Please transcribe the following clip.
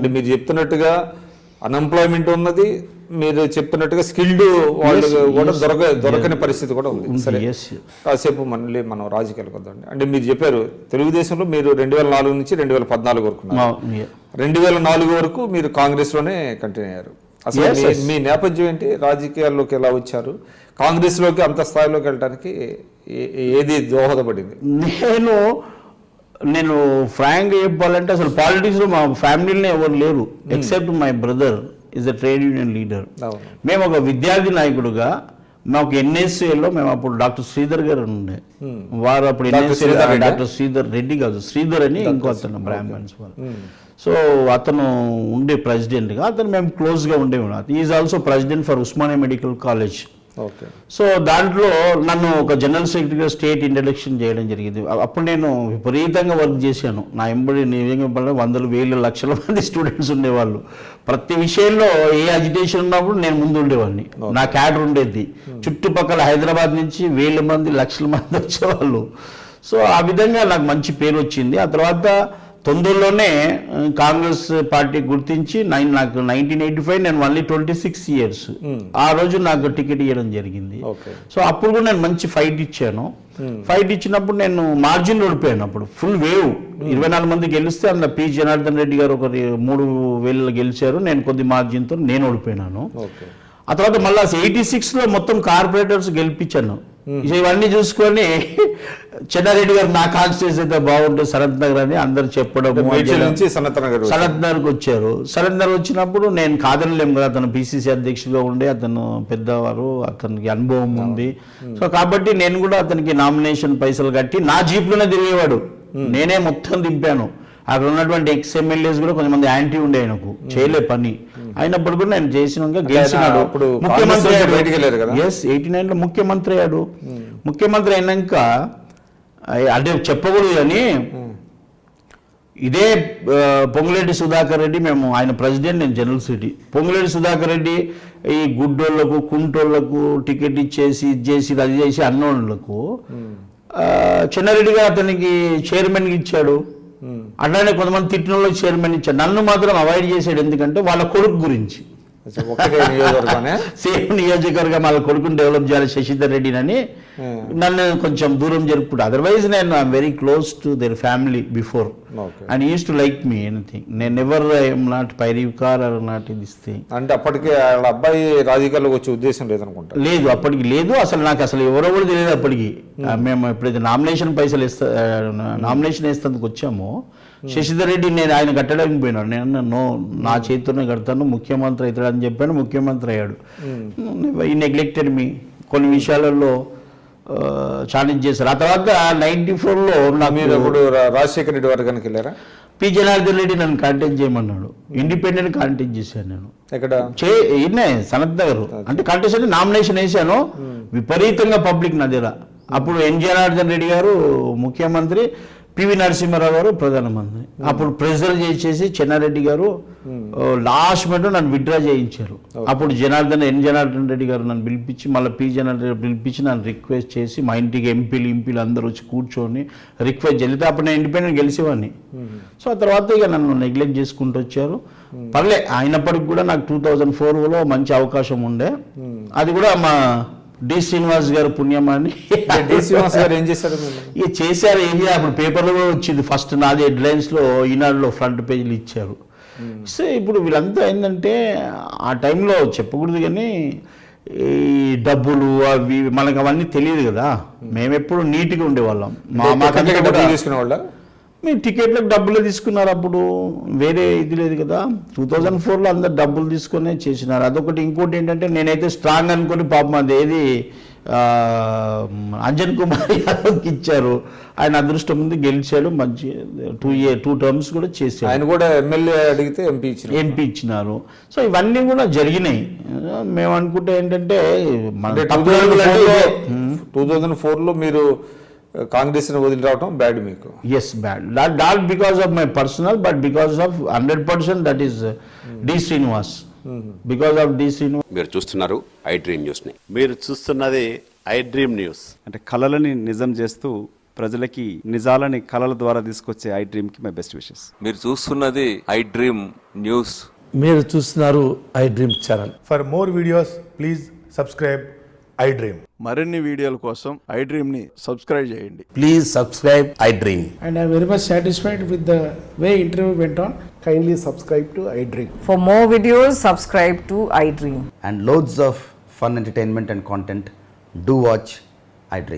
అంటే మీరు చెప్తున్నట్టుగా అన్ఎంప్లాయ్మెంట్ ఉన్నది, మీరు చెప్పినట్టుగా స్కిల్డ్ వాళ్ళు కూడా దొరకని పరిస్థితి కూడా ఉంది. సరే, కాసేపు మళ్ళీ మనం రాజకీయాలకు వద్దండి. అంటే మీరు చెప్పారు తెలుగుదేశంలో మీరు 2004 నుంచి 2014 వరకు 2004 వరకు మీరు కాంగ్రెస్లోనే కంటిన్యూ అయ్యారు. అసలు మీ నేపథ్యం ఏంటి? రాజకీయాల్లోకి ఎలా వచ్చారు? కాంగ్రెస్లోకి అంత స్థాయిలోకి వెళ్ళడానికి ఏది దోహదపడింది? నేను ఫ్రాంక్గా చెప్పాలంటే అసలు పాలిటిక్స్లో మా ఫ్యామిలీలో ఎవరు లేరు except my brother is a trade union leader. మేము ఒక విద్యార్థి నాయకుడుగా మాకు ఎన్ఎస్ఏలో మేము అప్పుడు డాక్టర్ శ్రీధర్ గారు ఉండే, వారు అప్పుడు ఎన్ఎస్ఏ డాక్టర్ శ్రీధర్ రెడ్డి కాదు, శ్రీధర్ అని ఇంకో అతను బ్రాహ్మణ్స్ వాళ్ళు. సో అతను ఉండే ప్రెసిడెంట్గా, అతను మేము క్లోజ్గా ఉండేవాడు. Is also president for Osmania medical college. So దాంట్లో నన్ను ఒక జనరల్ సెక్రటరీగా స్టేట్ ఇంట్రడక్షన్ చేయడం జరిగింది. అప్పుడు నేను విపరీతంగా వర్క్ చేశాను. నా ఎంబడి నిజంగా వందలు వేల లక్షల మంది స్టూడెంట్స్ ఉండేవాళ్ళు. ప్రతి విషయంలో ఏ అజిటేషన్ ఉన్నప్పుడు నేను ముందు ఉండేవాడిని. నా క్యాడర్ ఉండేది. చుట్టుపక్కల హైదరాబాద్ నుంచి వేల మంది లక్షల మంది వచ్చేవాళ్ళు. సో ఆ విధంగా నాకు మంచి పేరు వచ్చింది. ఆ తర్వాత తొందరలోనే కాంగ్రెస్ పార్టీ గుర్తించి నాకు 1985 నేను ఓన్లీ 26 years ఆ రోజు నాకు టికెట్ ఇవ్వడం జరిగింది. సో అప్పుడు కూడా నేను మంచి ఫైట్ ఇచ్చాను. ఫైట్ ఇచ్చినప్పుడు నేను మార్జిన్ ఓడిపోయాను. అప్పుడు ఫుల్ వేవ్ 24 మంది గెలిస్తే అందులో పి జనార్దన్ రెడ్డి గారు ఒక 3,000 గెలిచారు. నేను కొద్ది మార్జిన్తో నేను ఓడిపోయినాను. ఆ తర్వాత మళ్ళీ 86లో మొత్తం కార్పొరేటర్స్ గెలిపించాను. ఇవన్నీ చూసుకొని చెన్నారెడ్డి గారు నా కాన్స్టిట్యూన్సీ అయితే బాగుంటుంది సనత్ నగర్ అని అందరు చెప్పడం, సనత్ నగర్కి వచ్చారు. సనత్ నగర్ వచ్చినప్పుడు నేను కాదనలేము కదా, అతను పిసిసి అధ్యక్షుడిగా ఉండే అతను పెద్దవారు, అతనికి అనుభవం ఉంది. సో కాబట్టి నేను కూడా అతనికి నామినేషన్ పైసలు కట్టి నా జీప్లోనే తిరిగేవాడు. నేనే మొత్తం దింపాను. అక్కడ ఉన్నటువంటి ఎక్స్ఎమ్మెల్యేస్ కూడా కొంతమంది యాంటీ ఉండే, ఆయనకు చేయలే పని. అయినప్పుడు కూడా నేను చేసినాక గెలిచినాడు. ముఖ్యమంత్రి 89లో ముఖ్యమంత్రి అయ్యాడు. ముఖ్యమంత్రి అయినాక అంటే చెప్పకూడదు కానీ ఇదే పొంగులేటి సుధాకర్ రెడ్డి, మేము ఆయన ప్రెసిడెంట్, నేను జనరల్ సెక్రటరీ. పొంగులేటి సుధాకర్ రెడ్డి ఈ గుడ్డోళ్లకు కుంటోళ్లకు టికెట్ ఇచ్చేసి అది చేసి అన్నోళ్లకు చెన్నారెడ్డి గారు అతనికి చైర్మన్కి ఇచ్చాడు. అట్లానే కొంతమంది తిట్టిన వాళ్ళకి చైర్మన్ ఇచ్చాడు. నన్ను మాత్రం అవాయిడ్ చేశాడు. ఎందుకంటే వాళ్ళ కొడుకు గురించి, సేమ్ నియోజకవర్గం వాళ్ళ కొడుకుని డెవలప్ చేయాలి శశిధర్ రెడ్డిని అని నన్ను కొంచెం దూరం జరుపుకుంటా. అదర్వైజ్ నేను I'm very close to their family before and used to like me anything. నేను ఎవర్ ఐఎమ్ నాట్ పైరికార్ ఆర్ నాట్ దిస్ థింగ్. అంటే అప్పటికే వాళ్ళ అబ్బాయి రాజకీయాల్లోకి వచ్చే ఉద్దేశం లేదనుకుంటా. లేదు, అప్పటికి లేదు. అసలు నాకు అసలు ఎవరో కూడా తెలియదు అప్పటికి. మేము ఎప్పుడైతే నామినేషన్ పైసలు నామినేషన్ వేస్తేందుకు వచ్చామో శశిధర్ రెడ్డి నేను ఆయన కట్టడానికి పోయినాడు. నేను నా చేతితోనే కడతాను, ముఖ్యమంత్రి అవుతాడు అని చెప్పాను. ముఖ్యమంత్రి అయ్యాడు. ఈ నెగ్లెక్టెడ్ మీ కొన్ని విషయాలలో ఛాలెంజ్ చేశారు. ఆ తర్వాత 94లో మీరు ఇప్పుడు రాజశేఖర రెడ్డి వర్గానికి వెళ్ళారా? పి జనార్దన్ రెడ్డి నన్ను కాంటాక్ట్ చేయమన్నాడు. ఇండిపెండెంట్ కాంటాక్ట్ చేశాను నేను. ఎక్కడ? సనత్ నగర్. అంటే కాంటాక్ట్ అంటే నామినేషన్ వేసాను. విపరీతంగా పబ్లిక్ నా దగ్గర. అప్పుడు ఎన్ జనార్దన్ రెడ్డి గారు ముఖ్యమంత్రి, పివి నరసింహారావు గారు ప్రధానమంత్రి. అప్పుడు ప్రెజర్ చేసేసి చెన్నారెడ్డి గారు లాస్ట్ మినిట్ నన్ను విత్డ్రా చేయించారు. అప్పుడు ఎన్ జనార్దన్ రెడ్డి గారు నన్ను పిలిపించి, మళ్ళీ పి జనార్దన్ రెడ్డి పిలిపించి నన్ను రిక్వెస్ట్ చేసి మా ఇంటికి ఎంపీలు అందరూ వచ్చి కూర్చొని రిక్వెస్ట్ చేస్తే అప్పుడు నేను ఇండిపెండెంట్ గెలిచేవాడిని. సో ఆ తర్వాత ఇక నన్ను నెగ్లెక్ట్ చేసుకుంటూ వచ్చారు. పర్లే, అయినప్పటికి కూడా నాకు 2004లో మంచి అవకాశం ఉండే. అది కూడా మా డి శ్రీనివాస్ గారు పుణ్యమాని. డి శ్రీనివాస్ గారు ఏం చేశారు? ఇక చేశారు ఏమి, అప్పుడు పేపర్లో కూడా వచ్చింది. ఫస్ట్ నాది హెడ్లైన్స్లో ఈనాడులో ఫ్రంట్ పేజీలు ఇచ్చారు. సో ఇప్పుడు వీళ్ళంతా ఏంటంటే ఆ టైంలో చెప్పకూడదు కానీ ఈ డబ్బులు అవి మనకు అవన్నీ తెలియదు కదా. మేము ఎప్పుడు నీట్గా ఉండేవాళ్ళం. తీసుకునేవాళ్ళ మేము టికెట్లకు డబ్బులు తీసుకున్నారు. అప్పుడు వేరే ఇది లేదు కదా. 2004లో అందరు డబ్బులు తీసుకునే చేసినారు. అదొకటి. ఇంకోటి ఏంటంటే నేనైతే స్ట్రాంగ్ అనుకుని పాపం అది ఏది అంజన్ కుమార్ యాదవ్కి ఇచ్చారు. ఆయన అదృష్టం ముందు గెలిచాడు. మంచి 2 terms కూడా చేశారు. ఆయన కూడా ఎమ్మెల్యే అడిగితే ఎంపీ ఇచ్చినారు. సో ఇవన్నీ కూడా జరిగినాయి. మేము అనుకుంటే ఏంటంటే 2004లో మీరు కాంగ్రెస్ వదిలి రావడం బ్యాడ్ మీకు? Yes, bad. Not because of my personal, but because of 100% that is the Srinivas. Because of the Srinivas. మీరు చూస్తున్నారు ఐ డ్రీమ్ న్యూస్ ని. మీరు చూస్తున్నది ఐ డ్రీమ్ న్యూస్. అంటే కళలని నిజం చేస్తూ ప్రజలకి నిజాలని కళల ద్వారా తీసుకొచ్చే ఐ డ్రీమ్ కి మై బెస్ట్ విషెస్. మీరు చూస్తున్నది ఐ డ్రీమ్ న్యూస్. మీరు చూస్తున్నారు I dream channel. For more videos, please subscribe iDream. మరిన్ని వీడియోల కోసం iDreamని సబ్స్క్రైబ్ చేయండి. Please subscribe I dream. And I'm very much satisfied with the way interview went on. Kindly subscribe to iDream. For more videos, subscribe to iDream. and loads of fun entertainment and content. Do watch iDream.